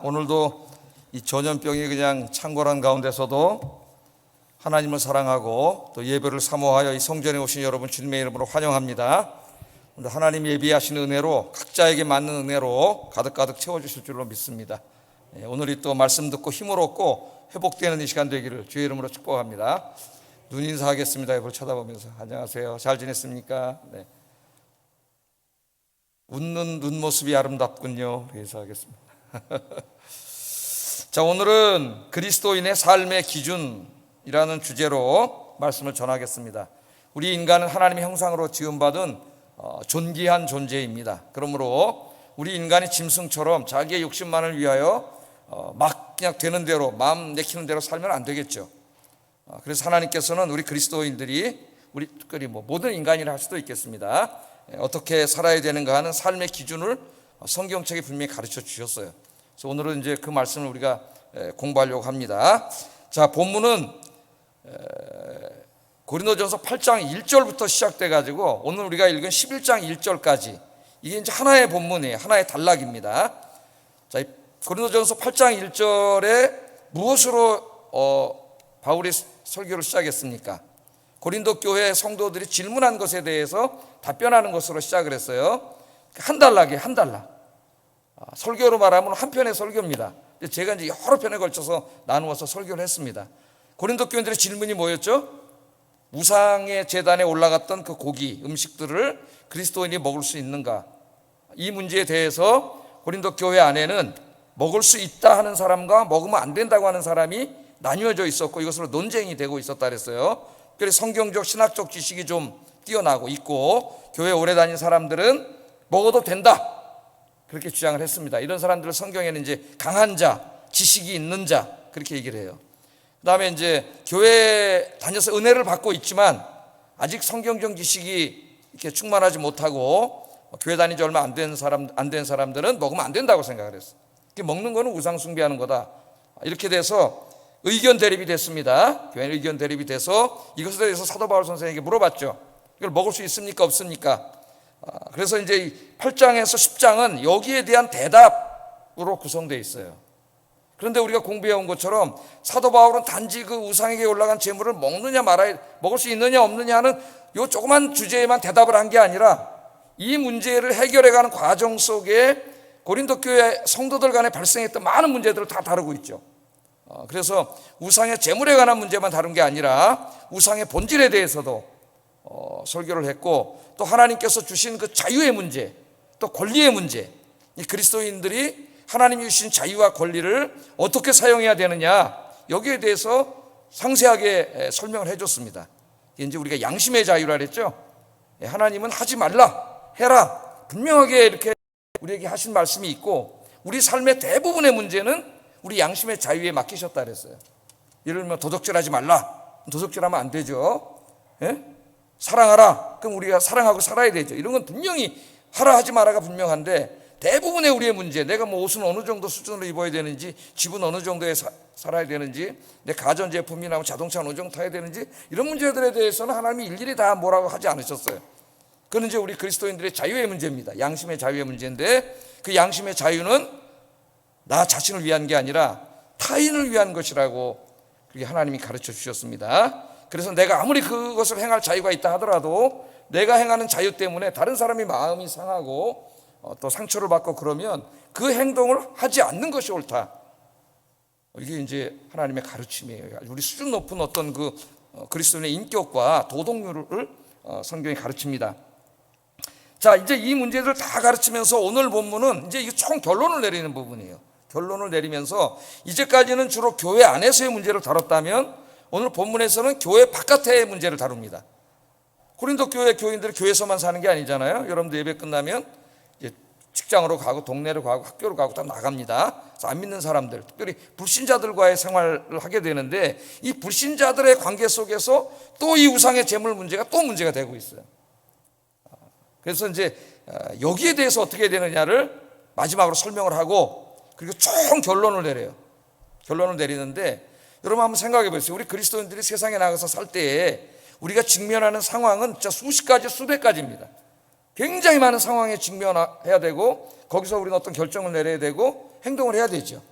오늘도 이 전염병이 그냥 창궐한 가운데서도 하나님을 사랑하고 또 예배를 사모하여 이 성전에 오신 여러분 주님의 이름으로 환영합니다. 하나님 예비하시는 은혜로 각자에게 맞는 은혜로 가득가득 채워주실 줄로 믿습니다. 오늘이 또 말씀 듣고 힘을 얻고 회복되는 이 시간 되기를 주의 이름으로 축복합니다. 눈 인사하겠습니다. 옆을 쳐다보면서 안녕하세요. 잘 지냈습니까? 네. 웃는 눈 모습이 아름답군요. 인사하겠습니다. 자, 오늘은 그리스도인의 삶의 기준이라는 주제로 말씀을 전하겠습니다. 우리 인간은 하나님의 형상으로 지음받은 존귀한 존재입니다. 그러므로 우리 인간이 짐승처럼 자기의 욕심만을 위하여 막 그냥 되는 대로 마음 내키는 대로 살면 안 되겠죠. 그래서 하나님께서는 우리 그리스도인들이 우리 특별히 모든 인간이라 할 수도 있겠습니다. 어떻게 살아야 되는가 하는 삶의 기준을 성경책에 분명히 가르쳐 주셨어요. 그래서 오늘은 이제 그 말씀을 우리가 공부하려고 합니다. 자, 본문은 고린도전서 8장 1절부터 시작돼 가지고 오늘 우리가 읽은 11장 1절까지 이게 이제 하나의 본문이에요. 하나의 단락입니다. 자, 고린도전서 8장 1절에 무엇으로 바울이 설교를 시작했습니까? 고린도 교회 성도들이 질문한 것에 대해서 답변하는 것으로 시작을 했어요. 한 단락이에요. 한 단락. 설교로 말하면 한 편의 설교입니다. 제가 이제 여러 편에 걸쳐서 나누어서 설교를 했습니다. 고린도 교인들의 질문이 뭐였죠? 우상의 제단에 올라갔던 그 고기, 음식들을 그리스도인이 먹을 수 있는가? 이 문제에 대해서 고린도 교회 안에는 먹을 수 있다 하는 사람과 먹으면 안 된다고 하는 사람이 나뉘어져 있었고 이것으로 논쟁이 되고 있었다 그랬어요. 그래서 성경적 신학적 지식이 좀 뛰어나고 있고 교회 오래 다닌 사람들은 먹어도 된다 그렇게 주장을 했습니다. 이런 사람들을 성경에는 이제 강한 자, 지식이 있는 자 그렇게 얘기를 해요. 그다음에 이제 교회 다녀서 은혜를 받고 있지만 아직 성경적 지식이 이렇게 충만하지 못하고 교회 다닌 지 얼마 안 된 사람들은 먹으면 안 된다고 생각을 했어요. 먹는 거는 우상 숭배하는 거다. 이렇게 돼서 의견 대립이 됐습니다. 교회 의견 대립이 돼서 이것에 대해서 사도 바울 선생에게 물어봤죠. 이걸 먹을 수 있습니까? 없습니까? 그래서 이제 8장에서 10장은 여기에 대한 대답으로 구성되어 있어요. 그런데 우리가 공부해 온 것처럼 사도 바울은 단지 그 우상에게 올라간 재물을 먹느냐 말아야 먹을 수 있느냐 없느냐 하는 요 조그만 주제에만 대답을 한 게 아니라 이 문제를 해결해가는 과정 속에 고린도 교회 성도들 간에 발생했던 많은 문제들을 다 다루고 있죠. 그래서 우상의 재물에 관한 문제만 다룬 게 아니라 우상의 본질에 대해서도 설교를 했고 또 하나님께서 주신 그 자유의 문제 또 권리의 문제 이 그리스도인들이 하나님이 주신 자유와 권리를 어떻게 사용해야 되느냐 여기에 대해서 상세하게 설명을 해줬습니다. 이제 우리가 양심의 자유라 그랬죠. 하나님은 하지 말라 해라 분명하게 이렇게 우리에게 하신 말씀이 있고 우리 삶의 대부분의 문제는 우리 양심의 자유에 맡기셨다 그랬어요. 예를 들면 도둑질하지 말라 도둑질하면 안 되죠. 예? 사랑하라 그럼 우리가 사랑하고 살아야 되죠. 이런 건 분명히 하라 하지 마라가 분명한데 대부분의 우리의 문제 내가 옷은 어느 정도 수준으로 입어야 되는지 집은 어느 정도에 살아야 되는지 내 가전제품이나 자동차 어느 정도 타야 되는지 이런 문제들에 대해서는 하나님이 일일이 다 뭐라고 하지 않으셨어요. 그건 이제 우리 그리스도인들의 자유의 문제입니다. 양심의 자유의 문제인데 그 양심의 자유는 나 자신을 위한 게 아니라 타인을 위한 것이라고 그렇게 하나님이 가르쳐 주셨습니다. 그래서 내가 아무리 그것을 행할 자유가 있다 하더라도 내가 행하는 자유 때문에 다른 사람이 마음이 상하고 또 상처를 받고 그러면 그 행동을 하지 않는 것이 옳다. 이게 이제 하나님의 가르침이에요. 우리 수준 높은 어떤 그 그리스도인의 인격과 도덕률을 성경이 가르칩니다. 자, 이제 이 문제들을 다 가르치면서 오늘 본문은 이제 이게 총 결론을 내리는 부분이에요. 결론을 내리면서 이제까지는 주로 교회 안에서의 문제를 다뤘다면 오늘 본문에서는 교회 바깥의 문제를 다룹니다. 고린도 교회 교인들이 교회에서만 사는 게 아니잖아요. 여러분들 예배 끝나면 이제 직장으로 가고 동네로 가고 학교로 가고 다 나갑니다. 그래서 안 믿는 사람들, 특별히 불신자들과의 생활을 하게 되는데 이 불신자들의 관계 속에서 또 이 우상의 재물 문제가 또 문제가 되고 있어요. 그래서 이제 여기에 대해서 어떻게 되느냐를 마지막으로 설명을 하고 그리고 총 결론을 내려요. 결론을 내리는데 여러분 한번 생각해 보세요. 우리 그리스도인들이 세상에 나가서 살 때에 우리가 직면하는 상황은 진짜 수십 가지 수백 가지입니다. 굉장히 많은 상황에 직면해야 되고 거기서 우리는 어떤 결정을 내려야 되고 행동을 해야 되죠.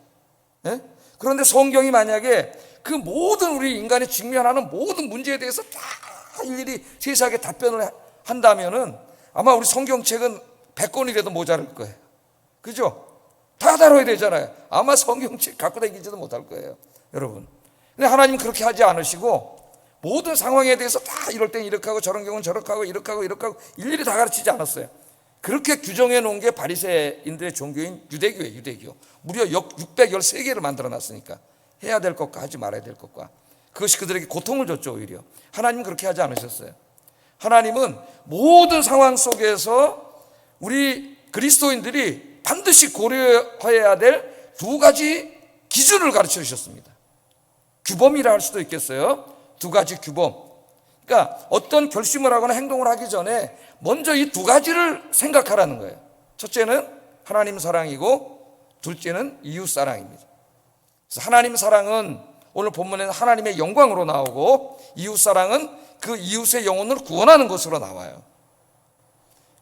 예? 그런데 성경이 만약에 그 모든 우리 인간이 직면하는 모든 문제에 대해서 다 일일이 세세하게 답변을 한다면은 아마 우리 성경책은 100권이라도 모자랄 거예요. 그죠? 다 다뤄야 되잖아요. 아마 성경책 갖고 다니지도 못할 거예요, 여러분. 근데 하나님은 그렇게 하지 않으시고 모든 상황에 대해서 다 이럴 땐 이렇게 하고 저런 경우는 저렇게 하고 이렇게 하고 이렇게 하고 일일이 다 가르치지 않았어요. 그렇게 규정해 놓은 게 바리새인들의 종교인 유대교예요. 유대교. 무려 613개를 만들어 놨으니까 해야 될 것과 하지 말아야 될 것과, 그것이 그들에게 고통을 줬죠. 오히려 하나님은 그렇게 하지 않으셨어요. 하나님은 모든 상황 속에서 우리 그리스도인들이 반드시 고려해야 될 두 가지 기준을 가르쳐 주셨습니다. 규범이라 할 수도 있겠어요. 두 가지 규범. 그러니까 어떤 결심을 하거나 행동을 하기 전에 먼저 이 두 가지를 생각하라는 거예요. 첫째는 하나님 사랑이고 둘째는 이웃 사랑입니다. 그래서 하나님 사랑은 오늘 본문에는 하나님의 영광으로 나오고, 이웃 사랑은 그 이웃의 영혼을 구원하는 것으로 나와요.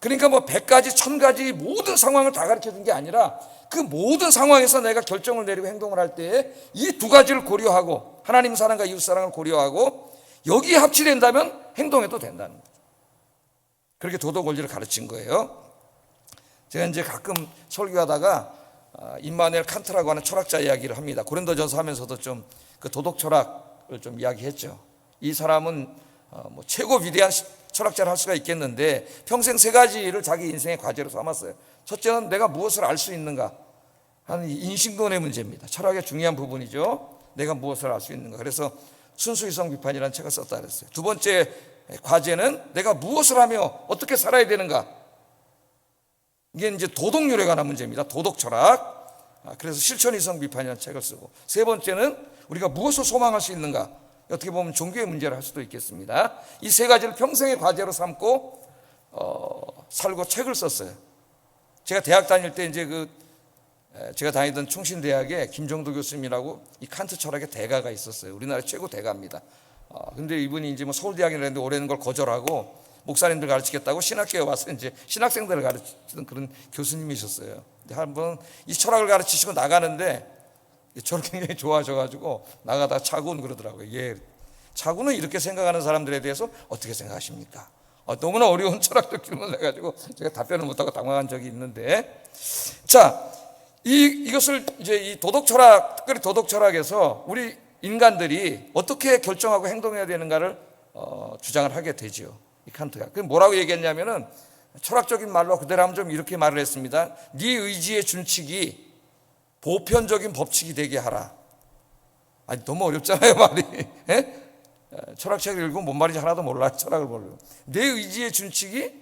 그러니까 뭐 100가지 1000가지 모든 상황을 다 가르쳐 준 게 아니라 그 모든 상황에서 내가 결정을 내리고 행동을 할 때에 이 두 가지를 고려하고, 하나님 사랑과 이웃 사랑을 고려하고 여기에 합치된다면 행동해도 된다는 거죠. 그렇게 도덕 원리를 가르친 거예요. 제가 이제 가끔 설교하다가 임마누엘 칸트라고 하는 철학자 이야기를 합니다. 고린도전서 하면서도 좀 그 도덕 철학을 좀 이야기했죠. 이 사람은 뭐 최고 위대한 철학자를 할 수가 있겠는데 평생 세 가지를 자기 인생의 과제로 삼았어요. 첫째는 내가 무엇을 알 수 있는가 하는 인식론의 문제입니다. 철학의 중요한 부분이죠. 내가 무엇을 알 수 있는가. 그래서 순수이성 비판이라는 책을 썼다 그랬어요. 두 번째 과제는 내가 무엇을 하며 어떻게 살아야 되는가. 이게 이제 도덕률에 관한 문제입니다. 도덕 철학. 그래서 실천이성 비판이라는 책을 쓰고, 세 번째는 우리가 무엇을 소망할 수 있는가. 어떻게 보면 종교의 문제를 할 수도 있겠습니다. 이 세 가지를 평생의 과제로 삼고 살고 책을 썼어요. 제가 대학 다닐 때 이제 제가 다니던 충신대학에 김정도 교수님이라고 이 칸트 철학의 대가가 있었어요. 우리나라 최고 대가입니다. 근데 이분이 이제 뭐 서울대학이라는데 오래는 걸 거절하고 목사님들 가르치겠다고 신학교에 와서 이제 신학생들을 가르치던 그런 교수님이셨어요. 한번 이 철학을 가르치시고 나가는데 저를 굉장히 좋아하셔가지고 나가다 차군 그러더라고요. 예, 차군은 이렇게 생각하는 사람들에 대해서 어떻게 생각하십니까? 너무나 어려운 철학적 질문을 해가지고 제가 답변을 못하고 당황한 적이 있는데, 자, 이것을 이제 이 도덕 철학, 특별히 도덕 철학에서 우리 인간들이 어떻게 결정하고 행동해야 되는가를 주장을 하게 되죠. 이 칸트가. 그 뭐라고 얘기했냐면은 철학적인 말로 그대로 하면 좀 이렇게 말을 했습니다. 네 의지의 준칙이 보편적인 법칙이 되게 하라. 아니 너무 어렵잖아요 말이. 예? 철학책을 읽으면 뭔 말인지 하나도 몰라요. 철학을 모르고. 내 의지의 준칙이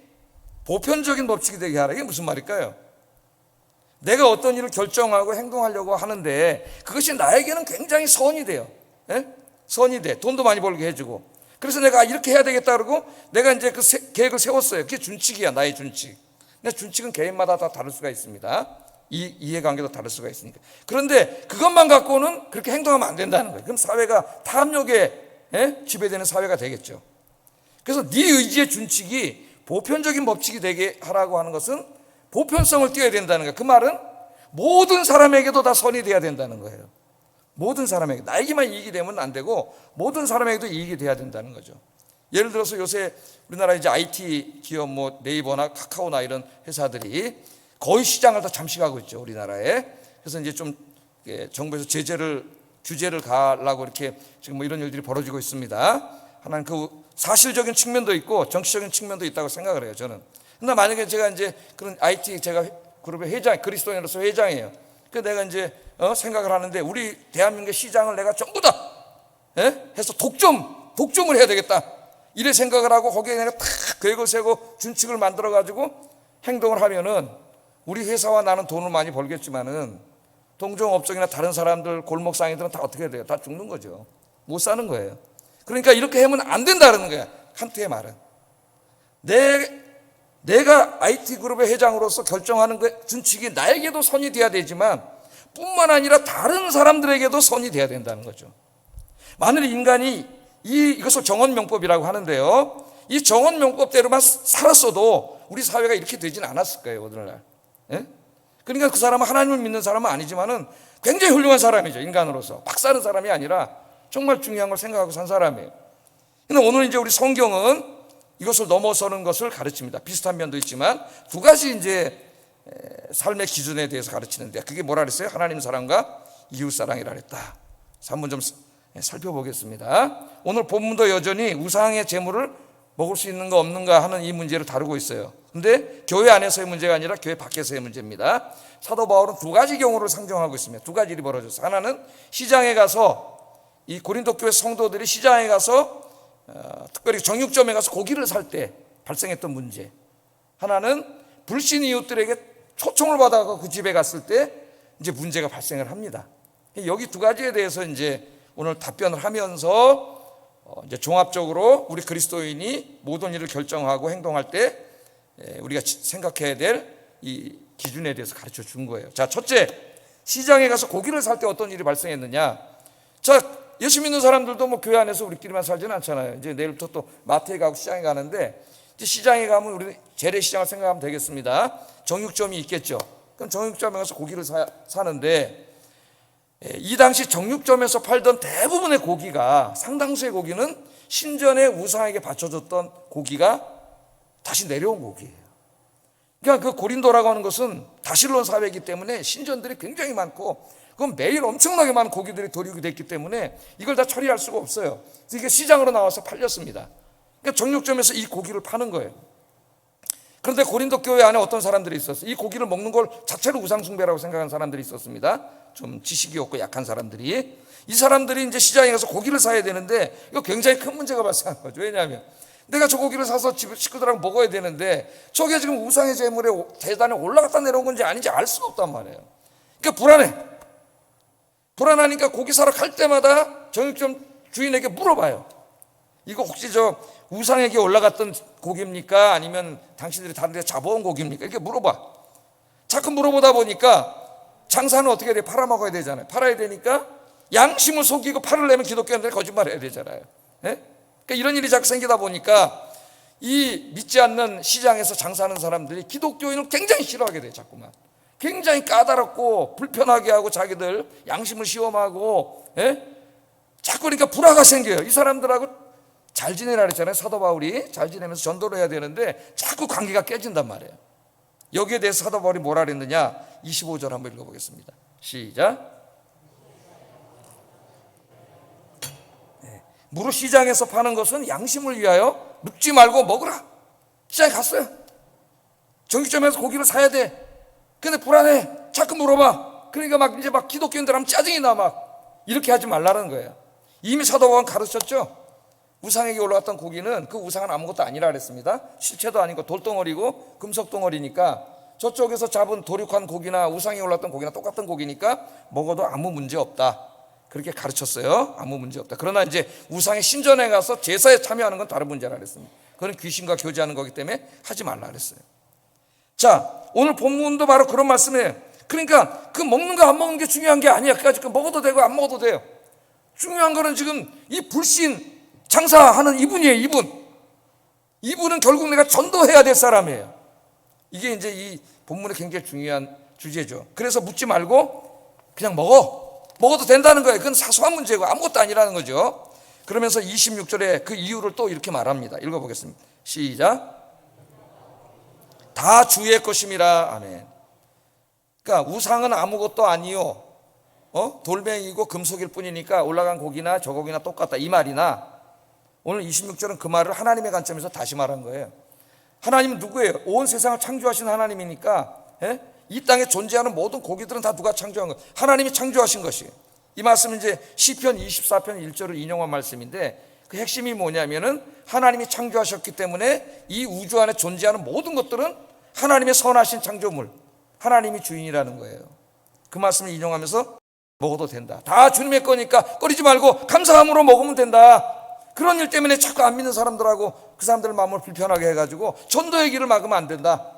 보편적인 법칙이 되게 하라. 이게 무슨 말일까요? 내가 어떤 일을 결정하고 행동하려고 하는데 그것이 나에게는 굉장히 선이 돼요. 예? 선이 돼. 돈도 많이 벌게 해주고. 그래서 내가 이렇게 해야 되겠다 그러고 내가 이제 그 계획을 세웠어요. 그게 준칙이야. 나의 준칙. 근데 준칙은 개인마다 다 다를 수가 있습니다. 이해관계도 다를 수가 있으니까. 그런데 그것만 갖고는 그렇게 행동하면 안 된다는 거예요. 그럼 사회가 탐욕에 지배되는 사회가 되겠죠. 그래서 네 의지의 준칙이 보편적인 법칙이 되게 하라고 하는 것은 보편성을 띄어야 된다는 거예요. 그 말은 모든 사람에게도 다 선이 돼야 된다는 거예요. 모든 사람에게. 나에게만 이익이 되면 안 되고 모든 사람에게도 이익이 돼야 된다는 거죠. 예를 들어서 요새 우리나라 이제 IT 기업 뭐 네이버나 카카오나 이런 회사들이 거의 시장을 다 잠식하고 있죠, 우리나라에. 그래서 이제 좀 정부에서 규제를 가려고 이렇게 지금 뭐 이런 일들이 벌어지고 있습니다. 하나는 그 사실적인 측면도 있고 정치적인 측면도 있다고 생각을 해요, 저는. 근데 만약에 제가 이제 그런 IT 제가 그룹의 회장, 그리스도인으로서 회장이에요. 그래서 내가 이제 생각을 하는데 우리 대한민국의 시장을 내가 전부 다 해서 독점을 해야 되겠다. 이래 생각을 하고 거기에 내가 탁 계획을 세고 준칙을 만들어 가지고 행동을 하면은 우리 회사와 나는 돈을 많이 벌겠지만은 동종업종이나 다른 사람들 골목상인들은 다 어떻게 돼요? 다 죽는 거죠. 못 사는 거예요. 그러니까 이렇게 하면 안 된다는 거야. 칸트의 말은. 내가 IT 그룹의 회장으로서 결정하는 그 준칙이 나에게도 선이 돼야 되지만 뿐만 아니라 다른 사람들에게도 선이 돼야 된다는 거죠. 만일 인간이 이것을 정언명법이라고 하는데요. 이 정언명법대로만 살았어도 우리 사회가 이렇게 되지는 않았을 거예요, 오늘날. 예? 그러니까 그 사람은 하나님을 믿는 사람은 아니지만은 굉장히 훌륭한 사람이죠. 인간으로서 막 사는 사람이 아니라 정말 중요한 걸 생각하고 산 사람이에요. 근데 오늘 이제 우리 성경은 이것을 넘어서는 것을 가르칩니다. 비슷한 면도 있지만 두 가지 이제 삶의 기준에 대해서 가르치는데, 그게 뭐라 그랬어요? 하나님 사랑과 이웃 사랑이라 그랬다. 한번 좀 살펴보겠습니다. 오늘 본문도 여전히 우상의 제물을 먹을 수 있는가 없는가 하는 이 문제를 다루고 있어요. 근데 교회 안에서의 문제가 아니라 교회 밖에서의 문제입니다. 사도 바울은 두 가지 경우를 상정하고 있습니다. 두 가지 일이 벌어졌어요. 하나는 시장에 가서, 이 고린도 교회 성도들이 시장에 가서 특별히 정육점에 가서 고기를 살 때 발생했던 문제. 하나는 불신 이웃들에게 초청을 받아서 그 집에 갔을 때 이제 문제가 발생을 합니다. 여기 두 가지에 대해서 이제 오늘 답변을 하면서 이제 종합적으로 우리 그리스도인이 모든 일을 결정하고 행동할 때 우리가 생각해야 될 이 기준에 대해서 가르쳐 준 거예요. 자, 첫째, 시장에 가서 고기를 살 때 어떤 일이 발생했느냐. 자, 예수 믿는 사람들도 뭐 교회 안에서 우리끼리만 살지는 않잖아요. 이제 내일부터 또 마트에 가고 시장에 가는데, 이제 시장에 가면 우리 재래시장을 생각하면 되겠습니다. 정육점이 있겠죠. 그럼 정육점에 가서 고기를 사는데, 이 당시 정육점에서 팔던 대부분의 고기가, 상당수의 고기는 신전에 우상에게 바쳐줬던 고기가 다시 내려온 고기예요. 그러니까 그 고린도라고 하는 것은 다실론 사회이기 때문에 신전들이 굉장히 많고, 그건 매일 엄청나게 많은 고기들이 도륙이 됐기 때문에 이걸 다 처리할 수가 없어요. 그래서 이게 시장으로 나와서 팔렸습니다. 그러니까 정육점에서 이 고기를 파는 거예요. 그런데 고린도 교회 안에 어떤 사람들이 있었어요. 이 고기를 먹는 걸 자체로 우상숭배라고 생각하는 사람들이 있었습니다. 좀 지식이 없고 약한 사람들이. 이 사람들이 이제 시장에 가서 고기를 사야 되는데 이거 굉장히 큰 문제가 발생한 거죠. 왜냐하면 내가 저 고기를 사서 집 식구들하고 먹어야 되는데 저게 지금 우상의 제물의 대단에 올라갔다 내려온 건지 아닌지 알 수가 없단 말이에요. 그러니까 불안하니까 고기 사러 갈 때마다 정육점 주인에게 물어봐요. 이거 혹시 저 우상에게 올라갔던 고기입니까? 아니면 당신들이 다른 데 잡아온 고기입니까? 이렇게 물어봐. 자꾸 물어보다 보니까 장사는 어떻게 돼? 팔아먹어야 되잖아요. 팔아야 되니까 양심을 속이고 팔으려면 기독교인들이 거짓말해야 되잖아요. 네? 그러니까 이런 일이 자꾸 생기다 보니까 이 믿지 않는 시장에서 장사하는 사람들이 기독교인을 굉장히 싫어하게 돼요. 자꾸만. 굉장히 까다롭고 불편하게 하고 자기들 양심을 시험하고, 자꾸 그러니까 불화가 생겨요. 이 사람들하고 잘 지내라 그랬잖아요. 사도 바울이 잘 지내면서 전도를 해야 되는데 자꾸 관계가 깨진단 말이에요. 여기에 대해서 사도 바울이 뭐라 그랬느냐. 25절 한번 읽어보겠습니다. 시작. 무릇 시장에서 파는 것은 양심을 위하여 묵지 말고 먹으라. 시장에 갔어요. 정육점에서 고기를 사야 돼. 근데 불안해. 자꾸 물어봐. 그러니까 막 이제 막 기독교인들 하면 짜증이 나. 막 이렇게 하지 말라는 거예요. 이미 사도 바울은 가르쳤죠. 우상에게 올라왔던 고기는 그 우상은 아무것도 아니라 그랬습니다. 실체도 아니고 돌덩어리고 금속덩어리니까 저쪽에서 잡은 도륙한 고기나 우상에 올랐던 고기나 똑같은 고기니까 먹어도 아무 문제 없다. 그렇게 가르쳤어요. 아무 문제 없다. 그러나 이제 우상의 신전에 가서 제사에 참여하는 건 다른 문제라 그랬습니다. 그건 귀신과 교제하는 거기 때문에 하지 말라 그랬어요. 자, 오늘 본문도 바로 그런 말씀이에요. 그러니까 그 먹는 거 안 먹는 게 중요한 게 아니야. 그까짓 거 먹어도 되고 안 먹어도 돼요. 중요한 거는 지금 이 불신 장사하는 이분이에요. 이분은 결국 내가 전도해야 될 사람이에요. 이게 이제 이 본문의 굉장히 중요한 주제죠. 그래서 묻지 말고 그냥 먹어도 된다는 거예요. 그건 사소한 문제고 아무것도 아니라는 거죠. 그러면서 26절에 그 이유를 또 이렇게 말합니다. 읽어보겠습니다. 시작. 다 주의 것임이라. 아멘. 그러니까 우상은 아무것도 아니요, 돌멩이고 금속일 뿐이니까 올라간 고기나 저 고기나 똑같다 이 말이나, 오늘 26절은 그 말을 하나님의 관점에서 다시 말한 거예요. 하나님은 누구예요? 온 세상을 창조하신 하나님이니까, 이 땅에 존재하는 모든 고기들은 다 누가 창조한 거예요? 하나님이 창조하신 것이에요. 이 말씀은 이제 시편 24편 1절을 인용한 말씀인데, 그 핵심이 뭐냐면은 하나님이 창조하셨기 때문에 이 우주 안에 존재하는 모든 것들은 하나님의 선하신 창조물, 하나님이 주인이라는 거예요. 그 말씀을 인용하면서 먹어도 된다. 다 주님의 거니까 꺼리지 말고 감사함으로 먹으면 된다. 그런 일 때문에 자꾸 안 믿는 사람들하고 그 사람들 마음을 불편하게 해가지고 전도의 길을 막으면 안 된다.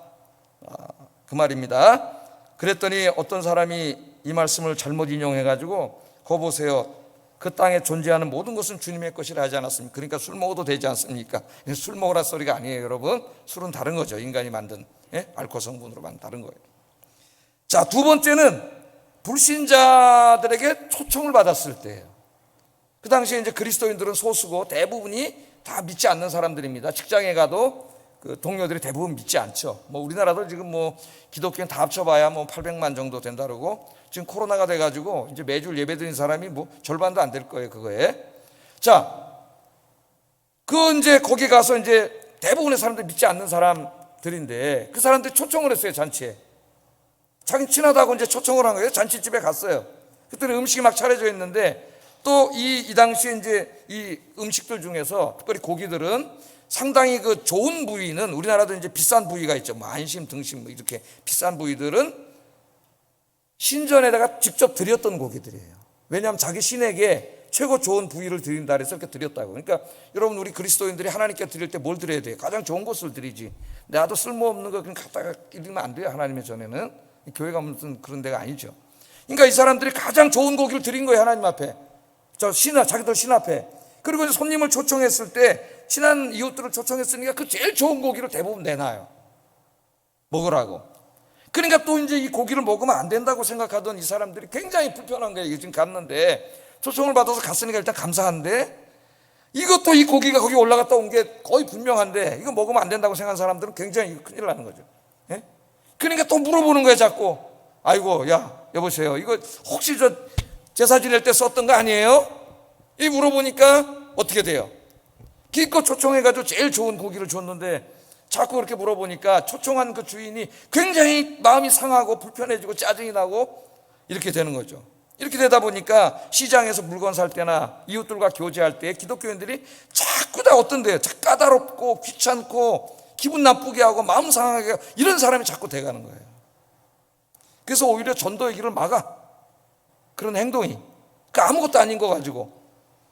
그 말입니다. 그랬더니 어떤 사람이 이 말씀을 잘못 인용해가지고 거 보세요. 그 땅에 존재하는 모든 것은 주님의 것이라 하지 않았습니까? 그러니까 술 먹어도 되지 않습니까? 술 먹으라 소리가 아니에요, 여러분. 술은 다른 거죠. 인간이 만든 알코올 성분으로 만든 다른 거예요. 자, 두 번째는 불신자들에게 초청을 받았을 때예요. 그 당시에 이제 그리스도인들은 소수고 대부분이 다 믿지 않는 사람들입니다. 직장에 가도 그 동료들이 대부분 믿지 않죠. 뭐 우리나라도 지금 뭐 기독교인 다 합쳐봐야 뭐 800만 정도 된다 그러고, 지금 코로나가 돼가지고 이제 매주 예배 드리는 사람이 뭐 절반도 안 될 거예요, 그거에. 자, 그 이제 거기 가서 이제 대부분의 사람들이 믿지 않는 사람들인데, 그 사람들이 초청을 했어요, 잔치에. 자기 친하다고 이제 초청을 한 거예요. 잔치집에 갔어요. 그때는 음식이 막 차려져 있는데, 또 이 당시에 이제 이 음식들 중에서 특별히 고기들은 상당히 그 좋은 부위는, 우리나라도 이제 비싼 부위가 있죠. 뭐 안심, 등심 뭐 이렇게 비싼 부위들은 신전에다가 직접 드렸던 고기들이에요. 왜냐하면 자기 신에게 최고 좋은 부위를 드린다 그래서 이렇게 드렸다고. 그러니까 여러분, 우리 그리스도인들이 하나님께 드릴 때 뭘 드려야 돼요? 가장 좋은 것을 드리지. 나도 쓸모없는 거 그냥 갖다가 드리면 안 돼요. 하나님의 전에는. 교회가 무슨 그런 데가 아니죠. 그러니까 이 사람들이 가장 좋은 고기를 드린 거예요, 하나님 앞에. 자기들 신 앞에. 그리고 이제 손님을 초청했을 때, 친한 이웃들을 초청했으니까 그 제일 좋은 고기를 대부분 내놔요, 먹으라고. 그러니까 또 이제 이 고기를 먹으면 안 된다고 생각하던 이 사람들이 굉장히 불편한 거예요. 지금 갔는데, 초청을 받아서 갔으니까 일단 감사한데, 이것도 이 고기가 거기 올라갔다 온 게 거의 분명한데 이거 먹으면 안 된다고 생각하는 사람들은 굉장히 큰일 나는 거죠. 예? 그러니까 또 물어보는 거예요, 자꾸. 아이고, 야, 여보세요, 이거 혹시 저 제사 지낼 때 썼던 거 아니에요? 이 물어보니까 어떻게 돼요? 기껏 초청해가지고 제일 좋은 고기를 줬는데 자꾸 그렇게 물어보니까 초청한 그 주인이 굉장히 마음이 상하고 불편해지고 짜증이 나고 이렇게 되는 거죠. 이렇게 되다 보니까 시장에서 물건 살 때나 이웃들과 교제할 때 기독교인들이 자꾸 다 어떤데요? 까다롭고 귀찮고 기분 나쁘게 하고 마음 상하게 하고 이런 사람이 자꾸 돼가는 거예요. 그래서 오히려 전도의 길을 막아. 그런 행동이. 그 아무것도 아닌 거 가지고.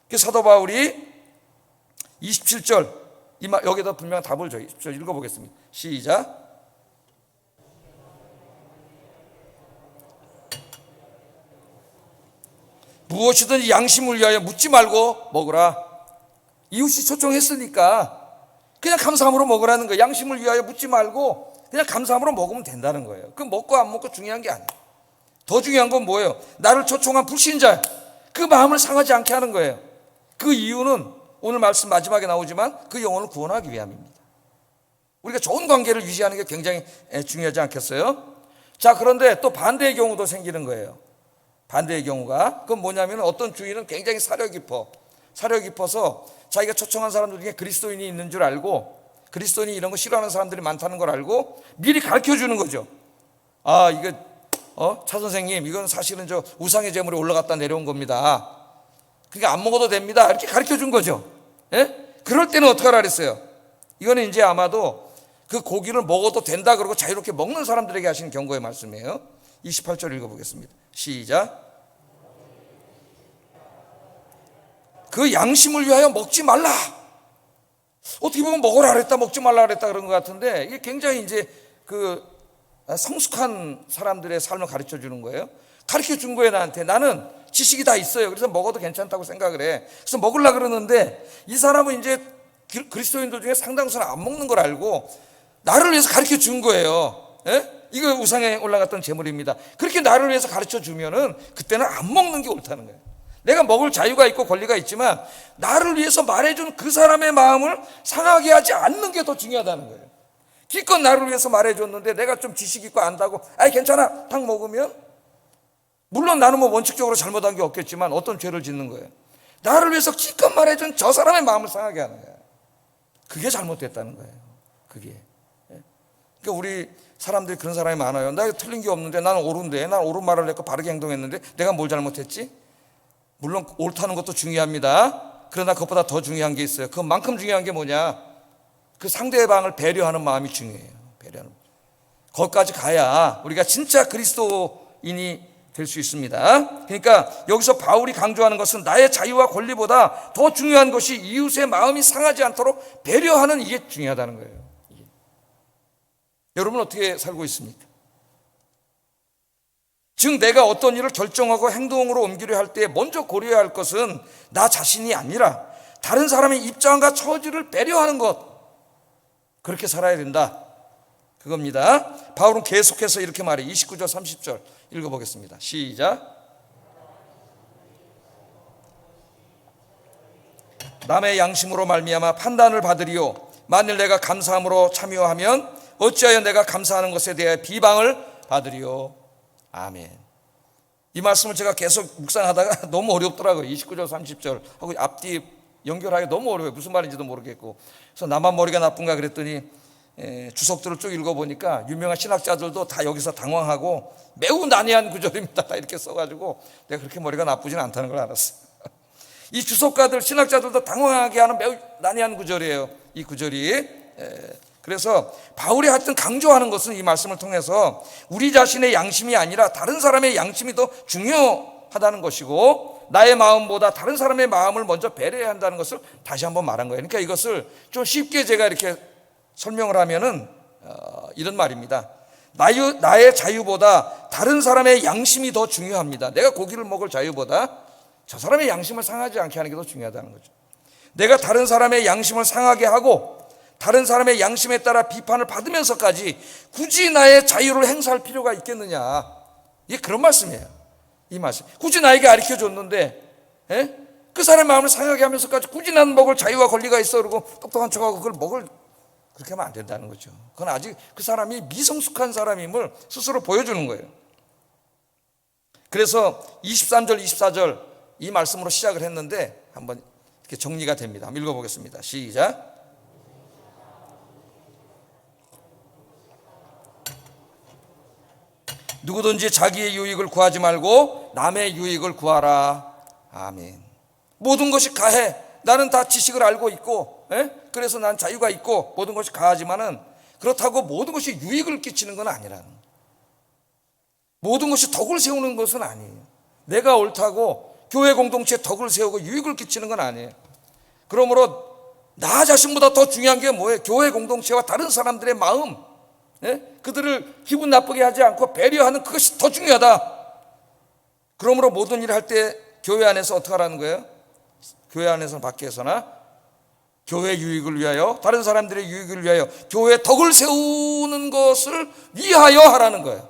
그래서 사도 바울이 27절, 여기다 분명 답을 줘요. 27절 읽어보겠습니다. 시작. 무엇이든 양심을 위하여 묻지 말고 먹으라. 이웃이 초청했으니까 그냥 감사함으로 먹으라는 거예요. 양심을 위하여 묻지 말고 그냥 감사함으로 먹으면 된다는 거예요. 그 먹고 안 먹고 중요한 게 아니에요. 더 중요한 건 뭐예요? 나를 초청한 불신자, 그 마음을 상하지 않게 하는 거예요. 그 이유는 오늘 말씀 마지막에 나오지만 그 영혼을 구원하기 위함입니다. 우리가 좋은 관계를 유지하는 게 굉장히 중요하지 않겠어요? 자, 그런데 또 반대의 경우도 생기는 거예요. 반대의 경우가, 그건 뭐냐면 어떤 주인은 굉장히 사려 깊어서 자기가 초청한 사람들 중에 그리스도인이 있는 줄 알고, 그리스도인이 이런 거 싫어하는 사람들이 많다는 걸 알고 미리 가르쳐 주는 거죠. 아, 이거 차 선생님, 이건 사실은 저 우상의 제물에 올라갔다 내려온 겁니다. 그러니까 안 먹어도 됩니다. 이렇게 가르쳐 준 거죠. 예? 그럴 때는 어떻게 하라 그랬어요? 이거는 이제 아마도 그 고기를 먹어도 된다 그러고 자유롭게 먹는 사람들에게 하시는 경고의 말씀이에요. 28절 읽어보겠습니다. 시작. 그 양심을 위하여 먹지 말라. 어떻게 보면 먹으라 그랬다, 먹지 말라 그랬다 그런 것 같은데, 이게 굉장히 이제 그 성숙한 사람들의 삶을 가르쳐 주는 거예요. 가르쳐 준 거예요, 나한테. 나는 지식이 다 있어요. 그래서 먹어도 괜찮다고 생각을 해. 그래서 먹으려고 그러는데 이 사람은 이제 그리스도인들 중에 상당수는 안 먹는 걸 알고 나를 위해서 가르쳐 준 거예요. 예? 이거 우상에 올라갔던 제물입니다. 그렇게 나를 위해서 가르쳐 주면은 그때는 안 먹는 게 옳다는 거예요. 내가 먹을 자유가 있고 권리가 있지만 나를 위해서 말해준 그 사람의 마음을 상하게 하지 않는 게 더 중요하다는 거예요. 기껏 나를 위해서 말해줬는데 내가 좀 지식 있고 안다고 아이 괜찮아 딱 먹으면, 물론 나는 뭐 원칙적으로 잘못한 게 없겠지만 어떤 죄를 짓는 거예요. 나를 위해서 기껏 말해준 저 사람의 마음을 상하게 하는 거예요. 그게 잘못됐다는 거예요. 그게. 그러니까 우리 사람들이 그런 사람이 많아요. 나 틀린 게 없는데 나는 옳은데, 난 옳은 말을 했고 바르게 행동했는데 내가 뭘 잘못했지? 물론 옳다는 것도 중요합니다. 그러나 그것보다 더 중요한 게 있어요. 그만큼 중요한 게 뭐냐? 그 상대방을 배려하는 마음이 중요해요. 배려하는. 거기까지 가야 우리가 진짜 그리스도인이 될 수 있습니다. 그러니까 여기서 바울이 강조하는 것은 나의 자유와 권리보다 더 중요한 것이 이웃의 마음이 상하지 않도록 배려하는, 이게 중요하다는 거예요. 이게. 여러분 어떻게 살고 있습니까? 즉 내가 어떤 일을 결정하고 행동으로 옮기려 할 때 먼저 고려해야 할 것은 나 자신이 아니라 다른 사람의 입장과 처지를 배려하는 것, 그렇게 살아야 된다. 그겁니다. 바울은 계속해서 이렇게 말해. 29절 30절 읽어보겠습니다. 시작. 남의 양심으로 말미암아 판단을 받으리요 만일 내가 감사함으로 참여하면 어찌하여 내가 감사하는 것에 대해 비방을 받으리요. 아멘. 이 말씀을 제가 계속 묵상하다가 너무 어렵더라고요. 29절 30절 하고 앞뒤 연결하기 너무 어려워요. 무슨 말인지도 모르겠고. 그래서 나만 머리가 나쁜가 그랬더니 주석들을 쭉 읽어보니까 유명한 신학자들도 다 여기서 당황하고 매우 난해한 구절입니다. 다 이렇게 써가지고 내가 그렇게 머리가 나쁘진 않다는 걸 알았어요. 이 주석가들, 신학자들도 당황하게 하는 매우 난해한 구절이에요. 이 구절이. 그래서 바울이 하여튼 강조하는 것은 이 말씀을 통해서 우리 자신의 양심이 아니라 다른 사람의 양심이 더 중요하다는 것이고 나의 마음보다 다른 사람의 마음을 먼저 배려해야 한다는 것을 다시 한번 말한 거예요. 그러니까 이것을 좀 쉽게 제가 이렇게 설명을 하면은 이런 말입니다. 나의 자유보다 다른 사람의 양심이 더 중요합니다. 내가 고기를 먹을 자유보다 저 사람의 양심을 상하지 않게 하는 게 더 중요하다는 거죠. 내가 다른 사람의 양심을 상하게 하고 다른 사람의 양심에 따라 비판을 받으면서까지 굳이 나의 자유를 행사할 필요가 있겠느냐. 이게 그런 말씀이에요. 이 말씀. 굳이 나에게 가르쳐 줬는데 그 사람의 마음을 상하게 하면서까지 굳이 난 먹을 자유와 권리가 있어 그러고 똑똑한 척하고 그걸 먹을 그렇게 하면 안 된다는 거죠. 그건 아직 그 사람이 미성숙한 사람임을 스스로 보여주는 거예요. 그래서 23절 24절 이 말씀으로 시작을 했는데 한번 이렇게 정리가 됩니다. 한번 읽어보겠습니다. 시작. 누구든지 자기의 유익을 구하지 말고 남의 유익을 구하라. 아멘. 모든 것이 가해. 나는 다 지식을 알고 있고 그래서 난 자유가 있고 모든 것이 가하지만은 그렇다고 모든 것이 유익을 끼치는 건 아니라는, 모든 것이 덕을 세우는 것은 아니에요. 내가 옳다고 교회 공동체에 덕을 세우고 유익을 끼치는 건 아니에요. 그러므로 나 자신보다 더 중요한 게 뭐예요? 교회 공동체와 다른 사람들의 마음, 그들을 기분 나쁘게 하지 않고 배려하는 그것이 더 중요하다. 그러므로 모든 일을 할 때 교회 안에서 어떻게 하라는 거예요? 교회 안에서나 밖에서나 교회 유익을 위하여, 다른 사람들의 유익을 위하여, 교회의 덕을 세우는 것을 위하여 하라는 거예요.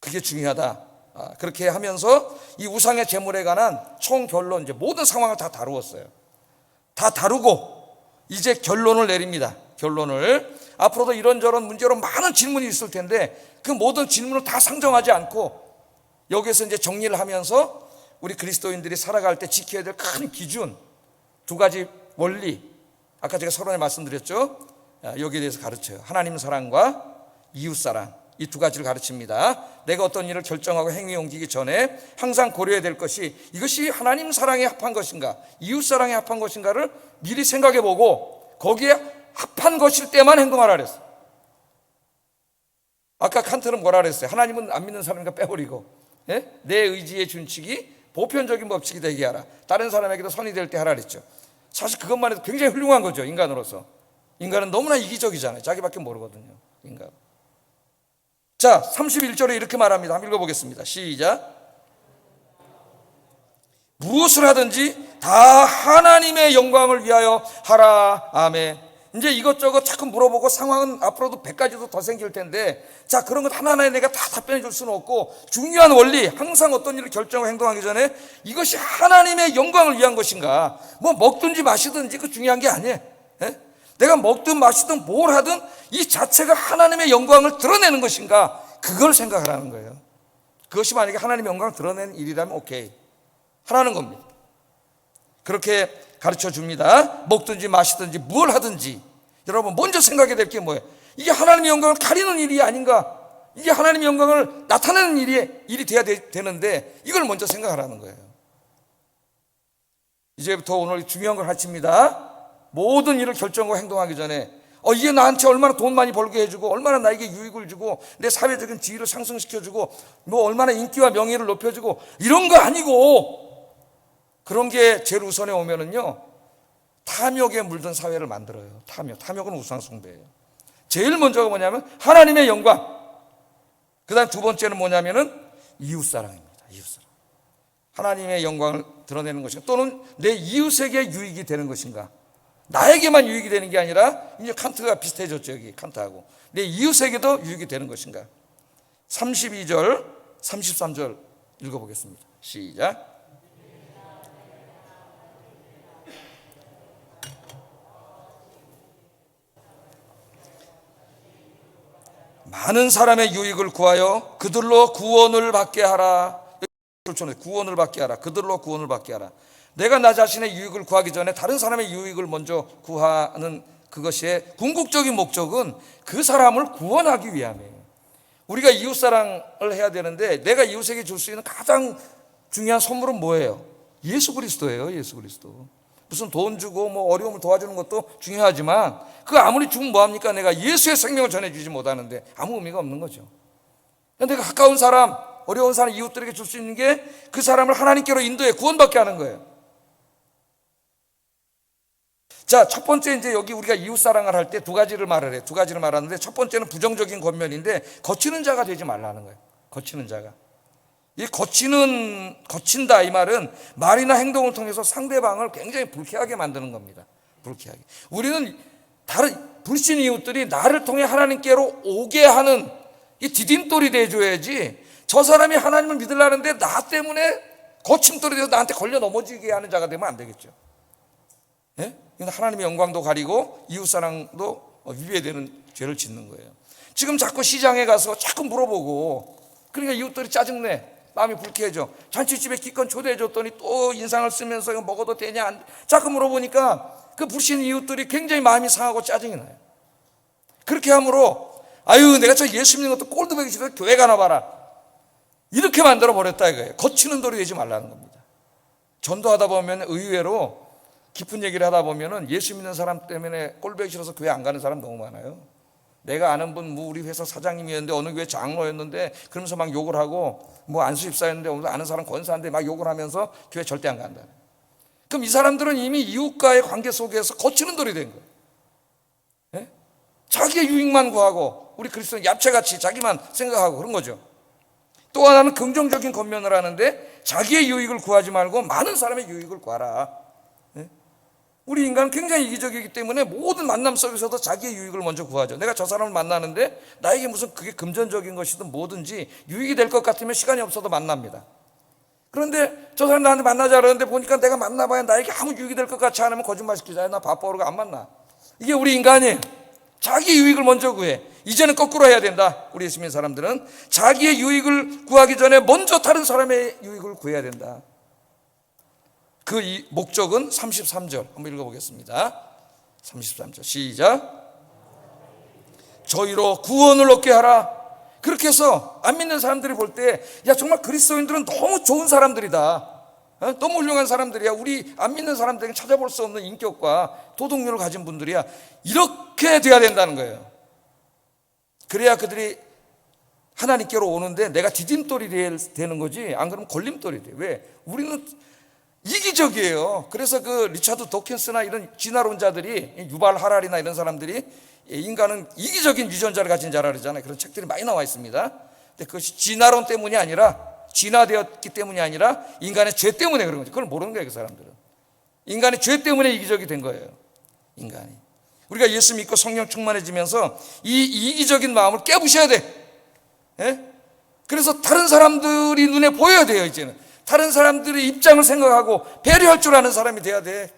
그게 중요하다. 그렇게 하면서 이 우상의 제물에 관한 총 결론, 이제 모든 상황을 다 다루었어요. 다 다루고 이제 결론을 내립니다. 결론을. 앞으로도 이런저런 문제로 많은 질문이 있을 텐데 그 모든 질문을 다 상정하지 않고 여기서 이제 정리를 하면서 우리 그리스도인들이 살아갈 때 지켜야 될 큰 기준, 두 가지 원리, 아까 제가 서론에 말씀드렸죠. 여기에 대해서 가르쳐요. 하나님 사랑과 이웃 사랑, 이 두 가지를 가르칩니다. 내가 어떤 일을 결정하고 행위에 옮기기 전에 항상 고려해야 될 것이 이것이 하나님 사랑에 합한 것인가, 이웃 사랑에 합한 것인가를 미리 생각해 보고 거기에 합한 것일 때만 행동하라 그랬어요. 아까 칸트는 뭐라 그랬어요? 하나님은 안 믿는 사람이니까 빼버리고 내 의지의 준칙이 보편적인 법칙이 되게 하라. 다른 사람에게도 선이 될 때 하라 그랬죠. 사실 그것만 해도 굉장히 훌륭한 거죠. 인간으로서. 인간은 너무나 이기적이잖아요. 자기밖에 모르거든요. 인간. 자, 31절에 이렇게 말합니다. 한번 읽어보겠습니다. 시작. 무엇을 하든지 다 하나님의 영광을 위하여 하라. 아멘. 이제 이것저것 자꾸 물어보고 상황은 앞으로도 100가지도 더 생길 텐데, 자, 그런 것 하나하나에 내가 다 답변해 줄 수는 없고, 중요한 원리, 항상 어떤 일을 결정하고 행동하기 전에 이것이 하나님의 영광을 위한 것인가, 뭐 먹든지 마시든지 그 중요한 게 아니에요. 내가 먹든 마시든 뭘 하든 이 자체가 하나님의 영광을 드러내는 것인가, 그걸 생각하라는 거예요. 그것이 만약에 하나님의 영광을 드러내는 일이라면 오케이 하라는 겁니다. 그렇게 가르쳐 줍니다. 먹든지 마시든지 뭘 하든지 여러분 먼저 생각해야 될 게 뭐예요? 이게 하나님의 영광을 가리는 일이 아닌가, 이게 하나님의 영광을 나타내는 일이 돼야 되는데 이걸 먼저 생각하라는 거예요. 이제부터 오늘 중요한 걸 가르칩니다. 모든 일을 결정하고 행동하기 전에 이게 나한테 얼마나 돈 많이 벌게 해주고 얼마나 나에게 유익을 주고 내 사회적인 지위를 상승시켜주고 뭐 얼마나 인기와 명예를 높여주고 이런 거 아니고, 그런 게 제일 우선에 오면은요 탐욕에 물든 사회를 만들어요. 탐욕은 우상숭배예요. 제일 먼저가 뭐냐면 하나님의 영광, 그 다음 두 번째는 뭐냐면은 이웃사랑입니다. 이웃사랑. 하나님의 영광을 드러내는 것인가, 또는 내 이웃에게 유익이 되는 것인가, 나에게만 유익이 되는 게 아니라 이제 칸트가 비슷해졌죠. 여기 칸트하고 내 이웃에게도 유익이 되는 것인가. 32절 33절 읽어보겠습니다. 시작. 많은 사람의 유익을 구하여 그들로 구원을 받게 하라. 구원을 받게 하라. 그들로 구원을 받게 하라. 내가 나 자신의 유익을 구하기 전에 다른 사람의 유익을 먼저 구하는 그것의 궁극적인 목적은 그 사람을 구원하기 위함이에요. 우리가 이웃사랑을 해야 되는데 내가 이웃에게 줄 수 있는 가장 중요한 선물은 뭐예요? 예수 그리스도예요. 예수 그리스도. 무슨 돈 주고 뭐 어려움을 도와주는 것도 중요하지만 그 아무리 주면 뭐합니까? 내가 예수의 생명을 전해주지 못하는데 아무 의미가 없는 거죠. 내가 가까운 사람, 어려운 사람, 이웃들에게 줄 수 있는 게 그 사람을 하나님께로 인도해 구원받게 하는 거예요. 자, 첫 번째 이제 여기 우리가 이웃사랑을 할 때 두 가지를 말을 해요. 두 가지를 말하는데 첫 번째는 부정적인 권면인데 거치는 자가 되지 말라는 거예요. 거치는 자가. 이 거친다 이 말은 말이나 행동을 통해서 상대방을 굉장히 불쾌하게 만드는 겁니다. 불쾌하게. 우리는 다른 불신 이웃들이 나를 통해 하나님께로 오게 하는 이 디딤돌이 돼줘야지 저 사람이 하나님을 믿으려는데 나 때문에 거침돌이 돼서 나한테 걸려 넘어지게 하는 자가 되면 안 되겠죠. 예? 하나님의 영광도 가리고 이웃사랑도 위배되는 죄를 짓는 거예요. 지금 자꾸 시장에 가서 자꾸 물어보고 그러니까 이웃들이 짜증내. 마음이 불쾌해져. 잔치집에 기껏 초대해줬더니 또 인상을 쓰면서 이거 먹어도 되냐 자꾸 물어보니까 그 불신 이웃들이 굉장히 마음이 상하고 짜증이 나요. 그렇게 함으로 아유 내가 저 예수 믿는 것도 꼴도 보기 싫어서 교회 가나 봐라 이렇게 만들어 버렸다 이거예요. 거치는 돌이 되지 말라는 겁니다. 전도하다 보면 의외로 깊은 얘기를 하다 보면은 예수 믿는 사람 때문에 꼴보기 싫어서 교회 안 가는 사람 너무 많아요. 내가 아는 분 우리 회사 사장님이었는데 어느 교회 장로였는데 그러면서 막 욕을 하고 안수 집사였는데 아는 사람 권사인데 막 욕을 하면서 교회 절대 안 간다. 그럼 이 사람들은 이미 이웃과의 관계 속에서 거치는 돌이 된 거예요. 네? 자기의 유익만 구하고 우리 그리스도는 얍채같이 자기만 생각하고 그런 거죠. 또 하나는 긍정적인 권면을 하는데 자기의 유익을 구하지 말고 많은 사람의 유익을 구하라. 우리 인간은 굉장히 이기적이기 때문에 모든 만남 속에서도 자기의 유익을 먼저 구하죠. 내가 저 사람을 만나는데 나에게 무슨 그게 금전적인 것이든 뭐든지 유익이 될 것 같으면 시간이 없어도 만납니다. 그런데 저 사람 나한테 만나자 그러는데 보니까 내가 만나봐야 나에게 아무 유익이 될 것 같지 않으면 거짓말 시키자. 나 바빠 그러고 안 만나. 이게 우리 인간이에요. 자기 유익을 먼저 구해. 이제는 거꾸로 해야 된다. 우리 예수 믿는 사람들은 자기의 유익을 구하기 전에 먼저 다른 사람의 유익을 구해야 된다. 그 목적은 33절 한번 읽어보겠습니다. 33절 시작. 저희로 구원을 얻게 하라. 그렇게 해서 안 믿는 사람들이 볼 때 야 정말 그리스도인들은 너무 좋은 사람들이다. 너무 훌륭한 사람들이야. 우리 안 믿는 사람들에게 찾아볼 수 없는 인격과 도덕률을 가진 분들이야. 이렇게 돼야 된다는 거예요. 그래야 그들이 하나님께로 오는데 내가 디딤돌이 되는 거지 안 그러면 걸림돌이 돼. 왜? 우리는 이기적이에요. 그래서 그 리차드 도킨스나 이런 진화론 자들이 유발 하랄이나 이런 사람들이 인간은 이기적인 유전자를 가진 자라 그러잖아요. 그런 책들이 많이 나와 있습니다. 근데 그것이 진화론 때문이 아니라 진화되었기 때문이 아니라 인간의 죄 때문에 그런 거죠. 그걸 모르는 거예요. 그 사람들은 인간의 죄 때문에 이기적이 된 거예요. 인간이 우리가 예수 믿고 성령 충만해지면서 이 이기적인 마음을 깨부셔야 돼. 예? 그래서 다른 사람들이 눈에 보여야 돼요. 이제는 다른 사람들의 입장을 생각하고 배려할 줄 아는 사람이 돼야 돼.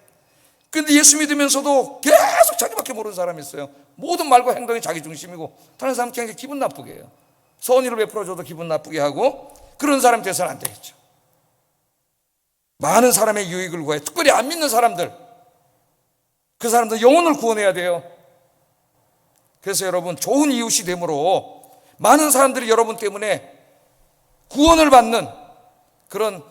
근데 예수 믿으면서도 계속 자기밖에 모르는 사람이 있어요. 모든 말과 행동이 자기 중심이고 다른 사람 굉장히 기분 나쁘게 해요. 선의를 베풀어줘도 기분 나쁘게 하고 그런 사람이 돼서는 안 되겠죠. 많은 사람의 유익을 구해. 특별히 안 믿는 사람들, 그 사람들 영혼을 구원해야 돼요. 그래서 여러분 좋은 이웃이 되므로 많은 사람들이 여러분 때문에 구원을 받는 그런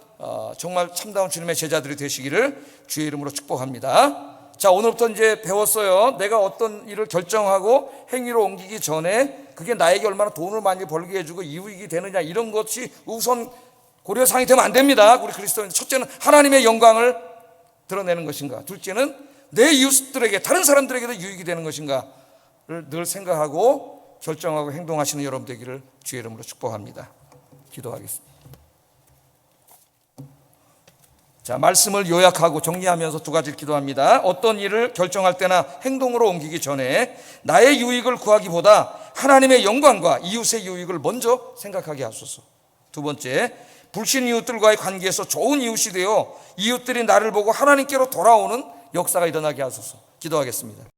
정말 참다운 주님의 제자들이 되시기를 주의 이름으로 축복합니다. 자, 오늘부터 이제 배웠어요. 내가 어떤 일을 결정하고 행위로 옮기기 전에 그게 나에게 얼마나 돈을 많이 벌게 해주고 이익이 되느냐 이런 것이 우선 고려사항이 되면 안 됩니다. 우리 그리스도인 첫째는 하나님의 영광을 드러내는 것인가, 둘째는 내 이웃들에게 다른 사람들에게도 유익이 되는 것인가를 늘 생각하고 결정하고 행동하시는 여러분 되기를 주의 이름으로 축복합니다. 기도하겠습니다. 자, 말씀을 요약하고 정리하면서 두 가지를 기도합니다. 어떤 일을 결정할 때나 행동으로 옮기기 전에 나의 유익을 구하기보다 하나님의 영광과 이웃의 유익을 먼저 생각하게 하소서. 두 번째, 불신 이웃들과의 관계에서 좋은 이웃이 되어 이웃들이 나를 보고 하나님께로 돌아오는 역사가 일어나게 하소서. 기도하겠습니다.